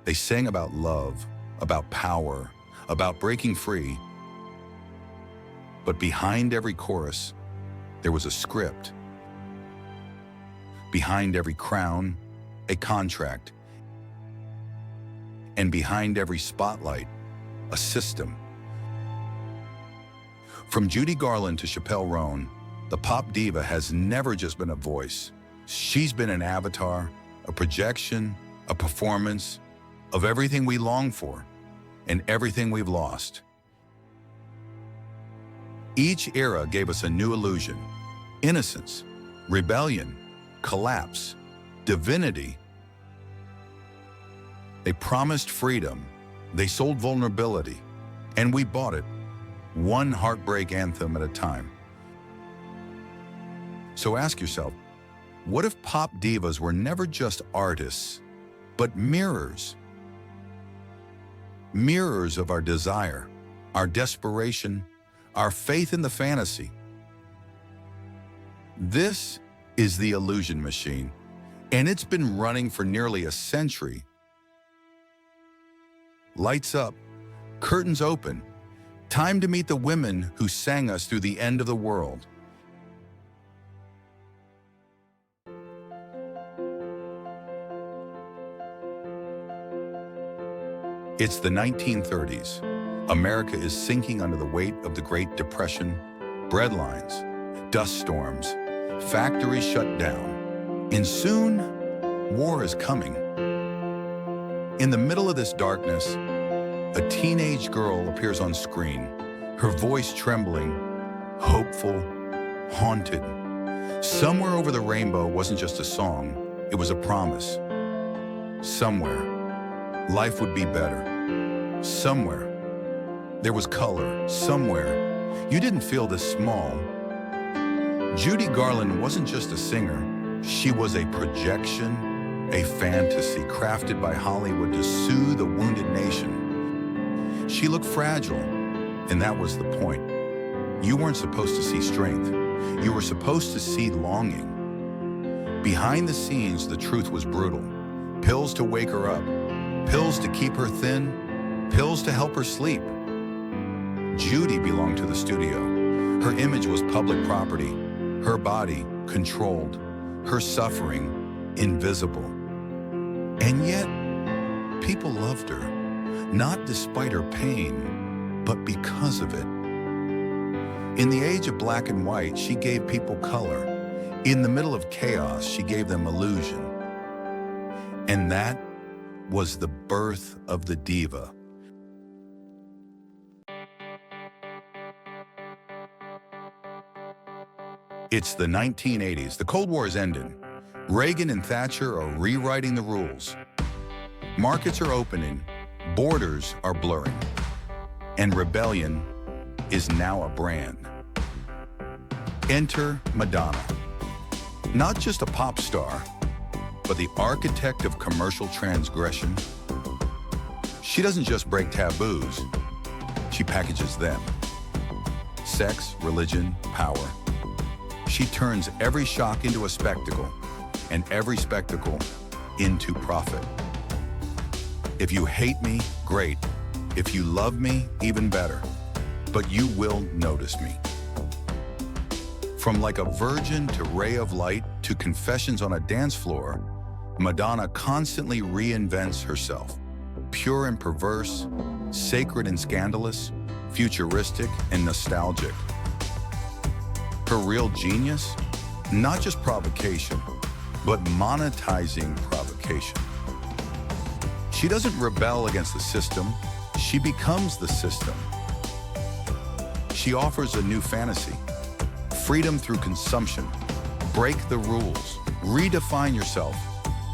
They sang about love, about power, about breaking free. But behind every chorus, there was a script. Behind every crown, a contract. And behind every spotlight, a system. From Judy Garland to Chappell Roan, the pop diva has never just been a voice. She's been an avatar, a projection, a performance of everything we long for and everything we've lost. Each era gave us a new illusion: innocence, rebellion, collapse, divinity. They promised freedom, they sold vulnerability, and we bought it, one heartbreak anthem at a time. So ask yourself, what if pop divas were never just artists, but mirrors? Mirrors of our desire, our desperation, our faith in the fantasy. This is the illusion machine, and it's been running for nearly a century. Lights up, curtains open, time to meet the women who sang us through the end of the world. It's the 1930s. America is sinking under the weight of the Great Depression, breadlines, dust storms, factories shut down, and soon, war is coming. In the middle of this darkness, a teenage girl appears on screen, her voice trembling, hopeful, haunted. Somewhere over the rainbow wasn't just a song, it was a promise. Somewhere, life would be better. Somewhere, there was color. Somewhere, you didn't feel this small. Judy Garland wasn't just a singer, she was a projection, a fantasy crafted by Hollywood to soothe a wounded nation. She looked fragile, and that was the point. You weren't supposed to see strength. You were supposed to see longing. Behind the scenes, the truth was brutal. Pills to wake her up, pills to keep her thin, pills to help her sleep. Judy belonged to the studio. Her image was public property, her body controlled, her suffering invisible. And yet, people loved her, not despite her pain, but because of it. In the age of black and white, she gave people color. In the middle of chaos, she gave them illusion. And that was the birth of the diva. It's the 1980s. The Cold War is ending. Reagan and Thatcher are rewriting the rules. Markets are opening, borders are blurring, and rebellion is now a brand. Enter Madonna. Not just a pop star, but the architect of commercial transgression. She doesn't just break taboos, she packages them. Sex, religion, power. She turns every shock into a spectacle, and every spectacle into profit. If you hate me, great. If you love me, even better. But you will notice me. From Like a Virgin to Ray of Light to Confessions on a Dance Floor, Madonna constantly reinvents herself. Pure and perverse, sacred and scandalous, futuristic and nostalgic. Her real genius? Not just provocation, but monetizing provocation. She doesn't rebel against the system, she becomes the system. She offers a new fantasy. Freedom through consumption. Break the rules, redefine yourself,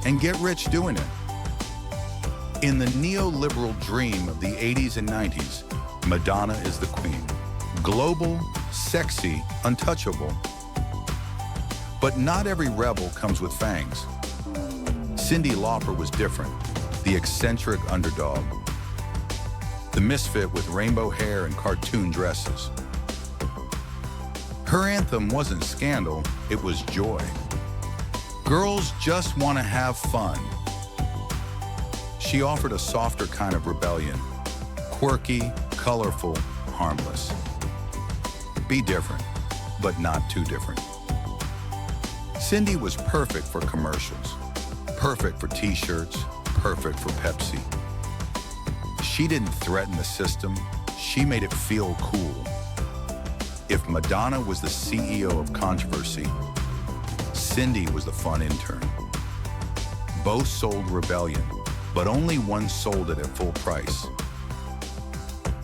and get rich doing it. In the neoliberal dream of the 80s and 90s, Madonna is the queen. Global, sexy, untouchable. But not every rebel comes with fangs. Cyndi Lauper was different, the eccentric underdog. The misfit with rainbow hair and cartoon dresses. Her anthem wasn't scandal, it was joy. Girls just want to have fun. She offered a softer kind of rebellion. Quirky, colorful, harmless. Be different, but not too different. Cindy was perfect for commercials. Perfect for t-shirts, perfect for Pepsi. She didn't threaten the system, she made it feel cool. If Madonna was the CEO of controversy, Cindy was the fun intern. Both sold rebellion, but only one sold it at full price.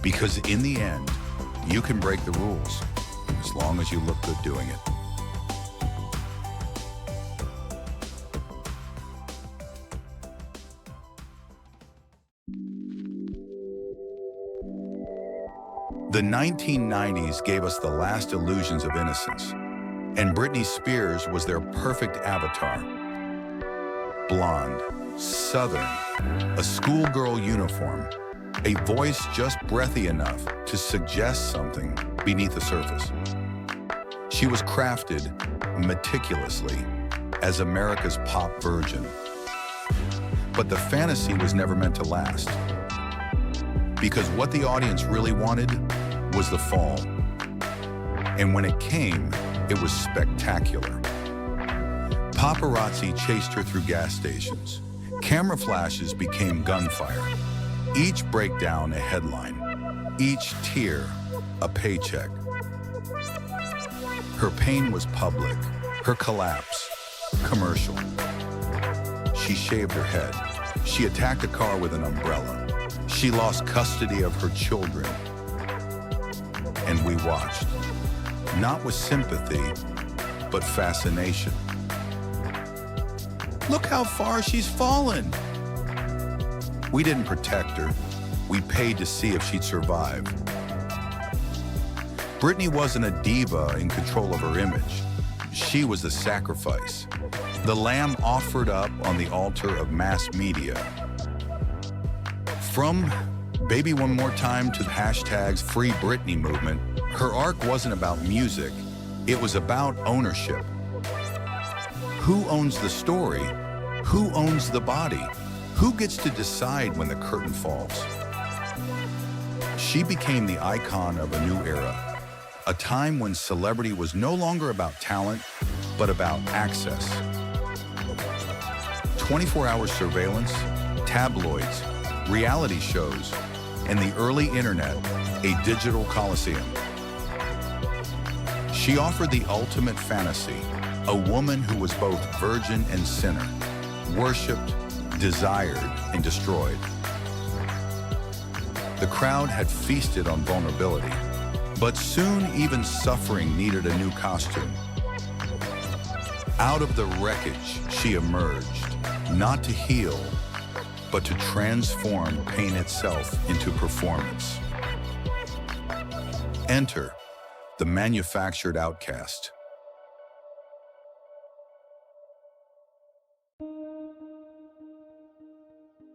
Because in the end, you can break the rules, as long as you look good doing it. The 1990s gave us the last illusions of innocence, and Britney Spears was their perfect avatar. Blonde, southern, a schoolgirl uniform, a voice just breathy enough to suggest something beneath the surface. She was crafted meticulously as America's pop virgin. But the fantasy was never meant to last. Because what the audience really wanted was the fall. And when it came, it was spectacular. Paparazzi chased her through gas stations. Camera flashes became gunfire. Each breakdown a headline. Each tear a paycheck. Her pain was public. Her collapse, commercial. She shaved her head. She attacked a car with an umbrella. She lost custody of her children. And we watched, not with sympathy, but fascination. Look how far she's fallen. We didn't protect her. We paid to see if she'd survive. Britney wasn't a diva in control of her image. She was a sacrifice, the lamb offered up on the altar of mass media. From Baby One More Time to the hashtags Free Britney movement, her arc wasn't about music, it was about ownership. Who owns the story? Who owns the body? Who gets to decide when the curtain falls? She became the icon of a new era, a time when celebrity was no longer about talent, but about access. 24-hour surveillance, tabloids, reality shows, and the early internet, a digital coliseum. She offered the ultimate fantasy, a woman who was both virgin and sinner, worshipped, desired, and destroyed. The crowd had feasted on vulnerability, but soon even suffering needed a new costume. Out of the wreckage, she emerged, not to heal, but to transform pain itself into performance. Enter the manufactured outcast.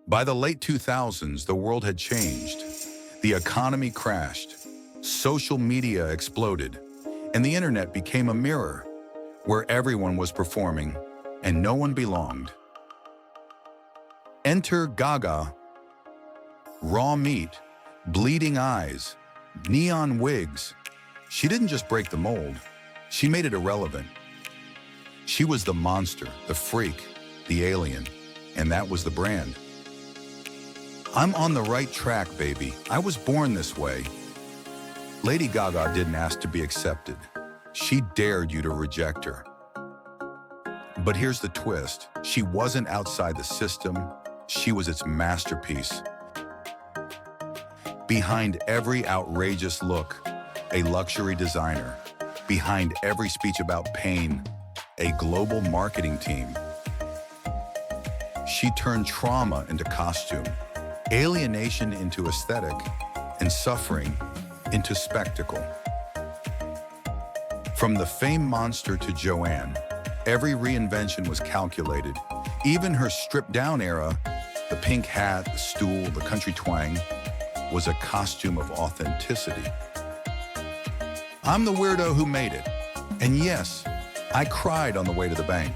By the late 2000s, the world had changed. The economy crashed, social media exploded, and the internet became a mirror where everyone was performing and no one belonged. Enter Gaga. Raw meat, bleeding eyes, neon wigs. She didn't just break the mold, she made it irrelevant. She was the monster, the freak, the alien, and that was the brand. I'm on the right track, baby. I was born this way. Lady Gaga didn't ask to be accepted. She dared you to reject her. But here's the twist. She wasn't outside the system. She was its masterpiece. Behind every outrageous look, a luxury designer. Behind every speech about pain, a global marketing team. She turned trauma into costume, alienation into aesthetic, and suffering into spectacle. From the famed monster to Joanne, every reinvention was calculated. Even her stripped-down era, the pink hat, the stool, the country twang, was a costume of authenticity. I'm the weirdo who made it. And yes, I cried on the way to the bank.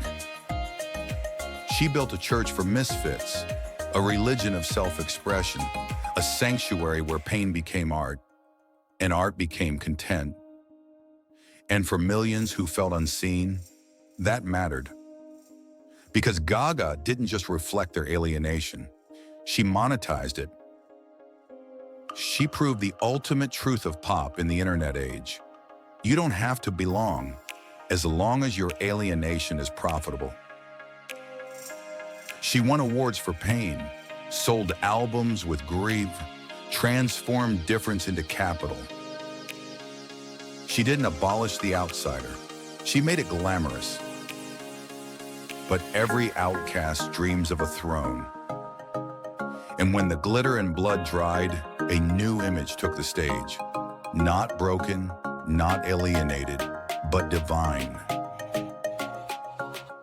She built a church for misfits, a religion of self-expression, a sanctuary where pain became art, and art became content. And for millions who felt unseen, that mattered. Because Gaga didn't just reflect their alienation, she monetized it. She proved the ultimate truth of pop in the internet age. You don't have to belong, as long as your alienation is profitable. She won awards for pain, sold albums with grief, transformed difference into capital. She didn't abolish the outsider. She made it glamorous. But every outcast dreams of a throne. And when the glitter and blood dried, a new image took the stage. Not broken, not alienated, but divine.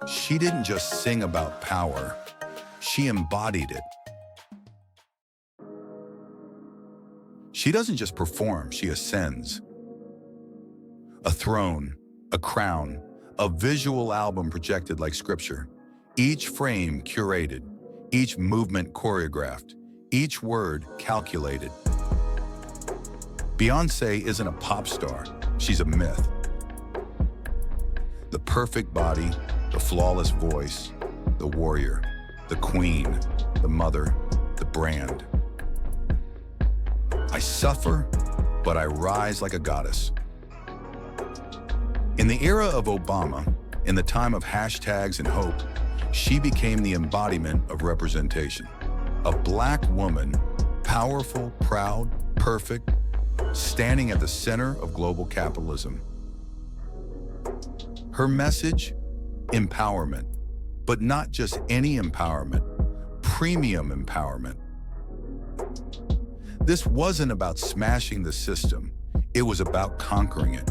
She didn't just sing about power, she embodied it. She doesn't just perform, she ascends. A throne, a crown, a visual album projected like scripture. Each frame curated, each movement choreographed, each word calculated. Beyoncé isn't a pop star, she's a myth. The perfect body, the flawless voice, the warrior, the queen, the mother, the brand. I suffer, but I rise like a goddess. In the era of Obama, in the time of hashtags and hope, she became the embodiment of representation. A Black woman, powerful, proud, perfect, standing at the center of global capitalism. Her message, empowerment, but not just any empowerment, premium empowerment. This wasn't about smashing the system, it was about conquering it.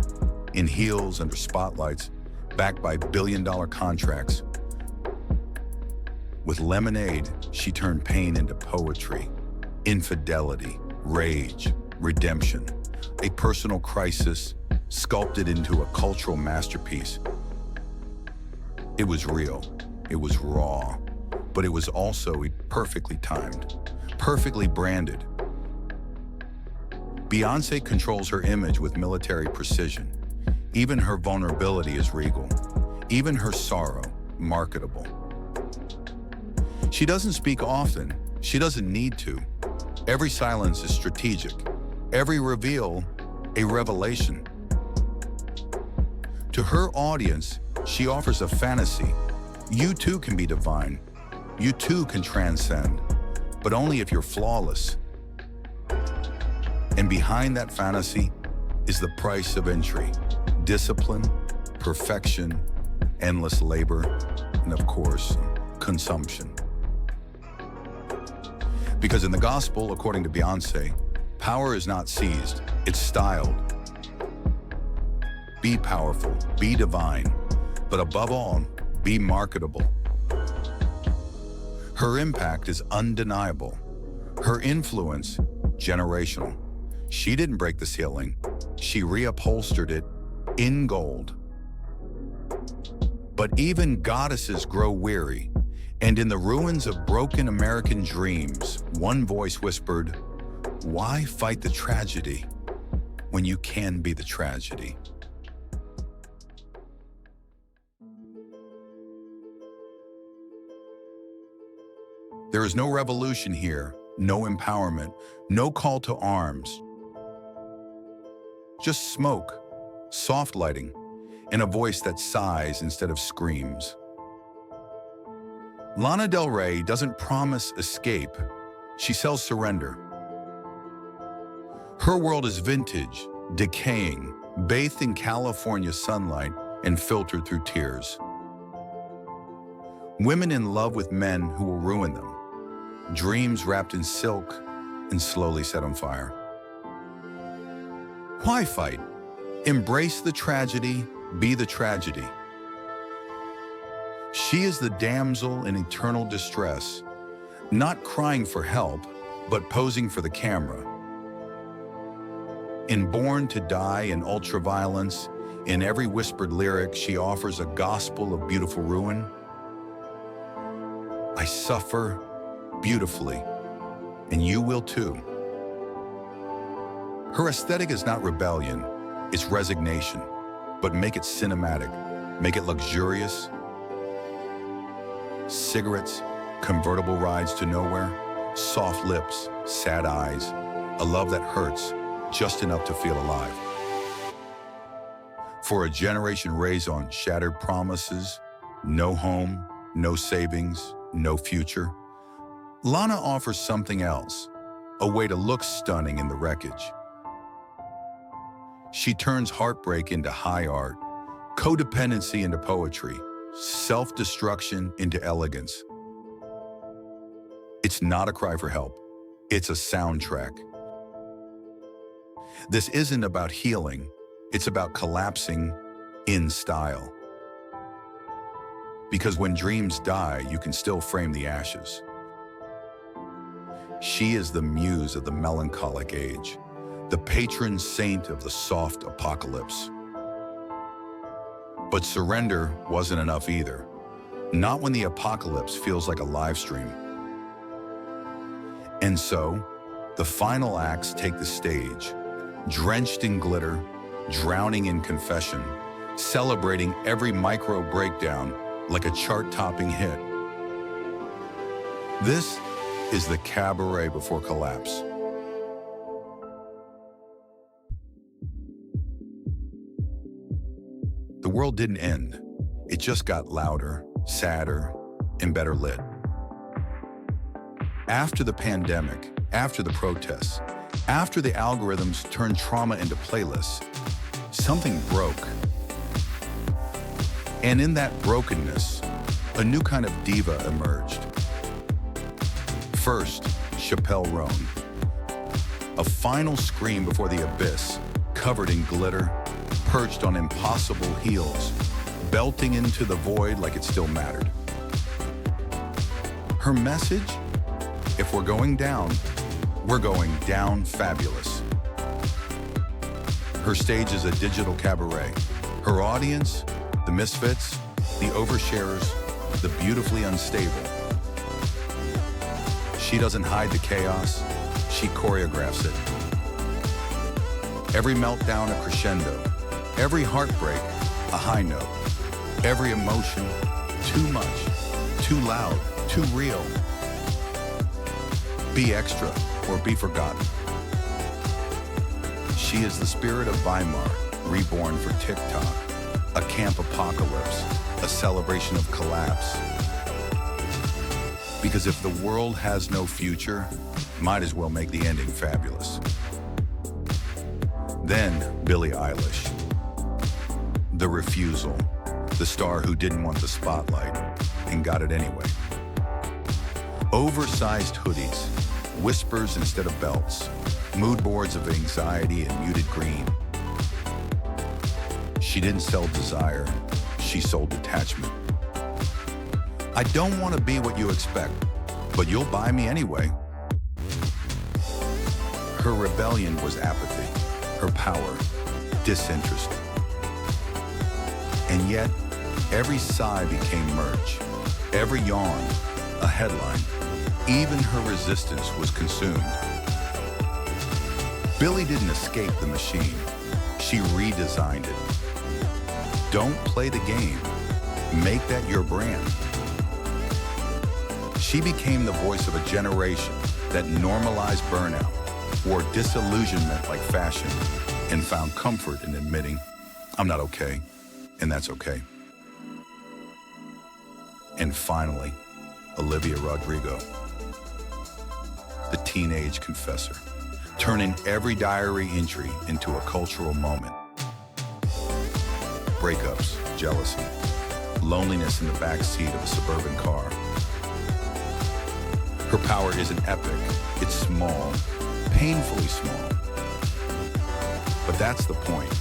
In heels, under spotlights, backed by billion-dollar contracts. With Lemonade, she turned pain into poetry, infidelity, rage, redemption, a personal crisis sculpted into a cultural masterpiece. It was real, it was raw, but it was also perfectly timed, perfectly branded. Beyoncé controls her image with military precision. Even her vulnerability is regal. Even her sorrow, marketable. She doesn't speak often. She doesn't need to. Every silence is strategic. Every reveal, a revelation. To her audience, she offers a fantasy. You too can be divine. You too can transcend, but only if you're flawless. And behind that fantasy is the price of entry. Discipline, perfection, endless labor, and of course, consumption. Because in the gospel, according to Beyoncé, power is not seized, it's styled. Be powerful, be divine, but above all, be marketable. Her impact is undeniable. Her influence, generational. She didn't break the ceiling, she reupholstered it in gold. But even goddesses grow weary, and in the ruins of broken American dreams, one voice whispered, "Why fight the tragedy when you can be the tragedy?" There is no revolution here, no empowerment, no call to arms. Just smoke, soft lighting, and a voice that sighs instead of screams. Lana Del Rey doesn't promise escape, she sells surrender. Her world is vintage, decaying, bathed in California sunlight and filtered through tears. Women in love with men who will ruin them. Dreams wrapped in silk and slowly set on fire. Why fight? Embrace the tragedy, be the tragedy. She is the damsel in eternal distress, not crying for help, but posing for the camera. In Born to Die and Ultraviolence, in every whispered lyric, she offers a gospel of beautiful ruin. I suffer, beautifully, and you will too. Her aesthetic is not rebellion, it's resignation, but make it cinematic, make it luxurious. Cigarettes, convertible rides to nowhere, soft lips, sad eyes, a love that hurts just enough to feel alive. For a generation raised on shattered promises, no home, no savings, no future, Lana offers something else, a way to look stunning in the wreckage. She turns heartbreak into high art, codependency into poetry, self-destruction into elegance. It's not a cry for help, it's a soundtrack. This isn't about healing, it's about collapsing in style. Because when dreams die, you can still frame the ashes. She is the muse of the melancholic age, the patron saint of the soft apocalypse. But surrender wasn't enough either. Not when the apocalypse feels like a live stream. And so, the final acts take the stage, drenched in glitter, drowning in confession, celebrating every micro breakdown like a chart-topping hit. This is the cabaret before collapse. The world didn't end. It just got louder, sadder, and better lit. After the pandemic, after the protests, after the algorithms turned trauma into playlists, something broke. And in that brokenness, a new kind of diva emerged. First, Chappell Roan. A final scream before the abyss, covered in glitter, perched on impossible heels, belting into the void like it still mattered. Her message? If we're going down fabulous. Her stage is a digital cabaret. Her audience, the misfits, the oversharers, the beautifully unstable. She doesn't hide the chaos, she choreographs it. Every meltdown a crescendo, every heartbreak a high note, every emotion too much, too loud, too real. Be extra or be forgotten. She is the spirit of Weimar, reborn for TikTok, a camp apocalypse, a celebration of collapse. Because if the world has no future, might as well make the ending fabulous. Then Billie Eilish. The refusal, the star who didn't want the spotlight and got it anyway. Oversized hoodies, whispers instead of belts, mood boards of anxiety and muted green. She didn't sell desire, she sold detachment. I don't want to be what you expect, but you'll buy me anyway. Her rebellion was apathy, her power, disinterest. And yet, every sigh became merch, every yawn, a headline. Even her resistance was consumed. Billie didn't escape the machine, she redesigned it. Don't play the game, make that your brand. She became the voice of a generation that normalized burnout, wore disillusionment like fashion, and found comfort in admitting, I'm not okay, and that's okay. And finally, Olivia Rodrigo, the teenage confessor, turning every diary entry into a cultural moment. Breakups, jealousy, loneliness in the backseat of a suburban car. Her power isn't epic, it's small, painfully small. But that's the point.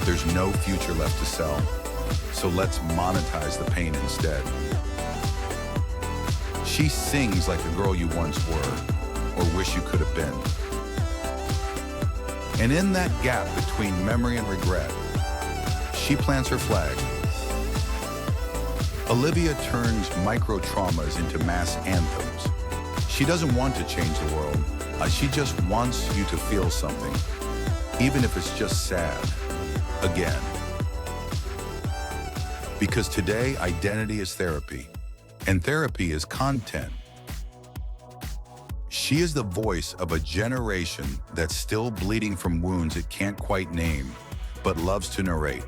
There's no future left to sell, so let's monetize the pain instead. She sings like the girl you once were, or wish you could have been. And in that gap between memory and regret, she plants her flag. Olivia turns micro-traumas into mass anthems. She doesn't want to change the world. She just wants you to feel something, even if it's just sad. Again. Because today, identity is therapy, and therapy is content. She is the voice of a generation that's still bleeding from wounds it can't quite name, but loves to narrate.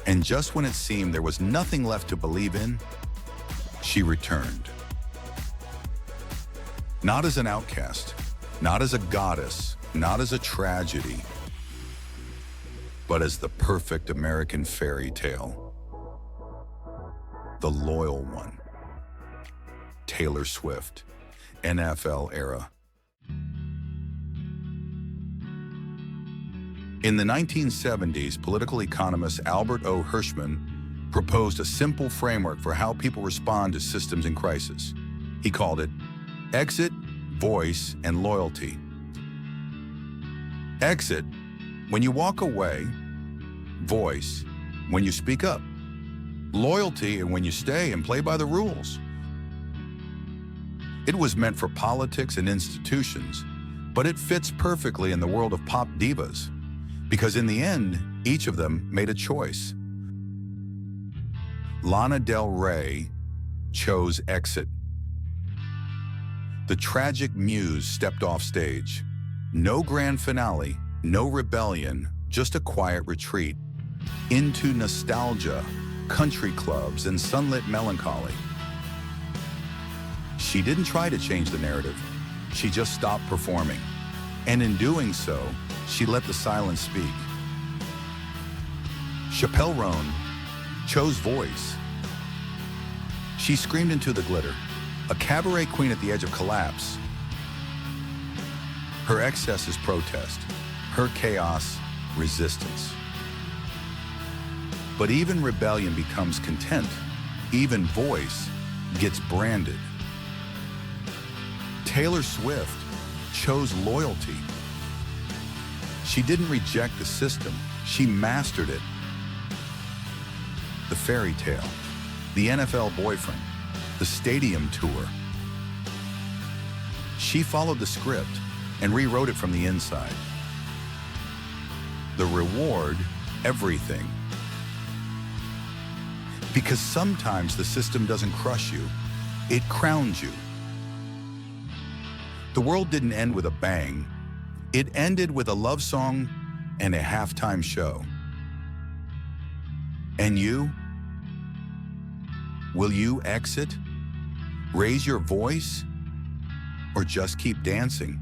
And just when it seemed there was nothing left to believe in, she returned. Not as an outcast, not as a goddess, not as a tragedy, but as the perfect American fairy tale. The loyal one. Taylor Swift, NFL era. In the 1970s, political economist Albert O. Hirschman proposed a simple framework for how people respond to systems in crisis. He called it exit, voice, and loyalty. Exit, when you walk away. Voice, when you speak up. Loyalty, and when you stay and play by the rules. It was meant for politics and institutions, but it fits perfectly in the world of pop divas, because in the end, each of them made a choice. Lana Del Rey chose exit. The tragic muse stepped off stage. No grand finale, no rebellion, just a quiet retreat into nostalgia, country clubs, and sunlit melancholy. She didn't try to change the narrative. She just stopped performing. And in doing so, she let the silence speak. Chappell Roan chose voice. She screamed into the glitter, a cabaret queen at the edge of collapse. Her excess is protest, her chaos, resistance. But even rebellion becomes content. Even voice gets branded. Taylor Swift chose loyalty. She didn't reject the system, she mastered it. The fairy tale, the NFL boyfriend, the stadium tour. She followed the script and rewrote it from the inside. The reward, everything. Because sometimes the system doesn't crush you, it crowns you. The world didn't end with a bang. It ended with a love song and a halftime show. And you? Will you exit? Raise your voice? Or just keep dancing?